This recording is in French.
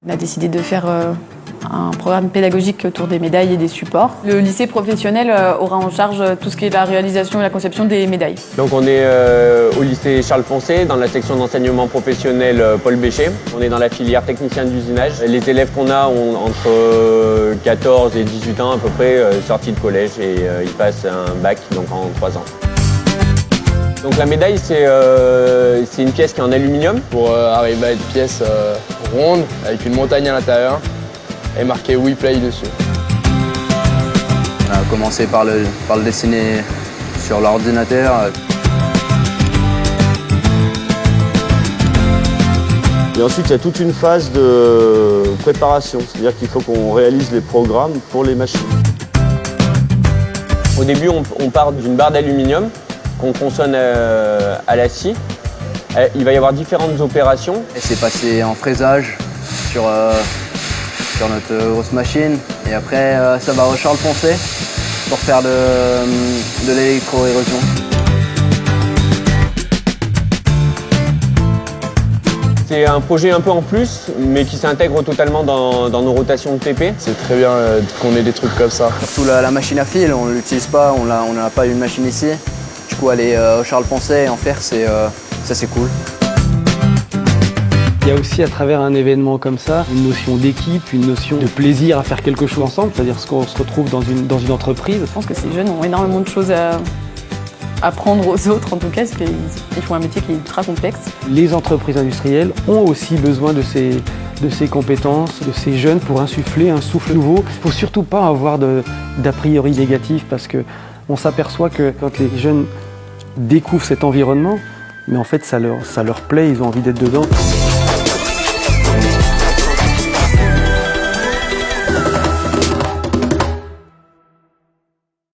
On a décidé de faire un programme pédagogique autour des médailles et des supports. Le lycée professionnel aura en charge tout ce qui est la réalisation et la conception des médailles. Donc on est au lycée Charles Poncet, dans la section d'enseignement professionnel Paul Béchet. On est dans la filière technicien d'usinage. Les élèves qu'on a ont entre 14 et 18 ans à peu près, sortis de collège et ils passent un bac donc en 3 ans. Donc la médaille, c'est une pièce qui est en aluminium. Pour arriver à une pièce ronde, avec une montagne à l'intérieur, et marqué We Play dessus. On a commencé par le dessiner sur l'ordinateur. Et ensuite, il y a toute une phase de préparation, c'est-à-dire qu'il faut qu'on réalise les programmes pour les machines. Au début, on part d'une barre d'aluminium qu'on consonne à la scie. Il va y avoir différentes opérations. Et c'est passé en fraisage sur notre grosse machine. Et après, ça va au Charles Poncet pour faire de l'électro-érosion. C'est un projet un peu en plus, mais qui s'intègre totalement dans nos rotations de TP. C'est très bien qu'on ait des trucs comme ça. Surtout la machine à fil, on ne l'utilise pas, on n'a pas une machine ici. Du coup, aller au Charles Poncet et en faire, ça c'est cool. Il y a aussi à travers un événement comme ça une notion d'équipe, une notion de plaisir à faire quelque chose ensemble, c'est-à-dire qu'on se retrouve dans une entreprise. Je pense que ces jeunes ont énormément de choses à apprendre aux autres, en tout cas, parce qu'ils font un métier qui est ultra complexe. Les entreprises industrielles ont aussi besoin de ces compétences, de ces jeunes pour insuffler un souffle nouveau. Il ne faut surtout pas avoir d'a priori négatif parce qu'on s'aperçoit que quand les jeunes découvrent cet environnement, mais en fait ça leur plaît, ils ont envie d'être dedans.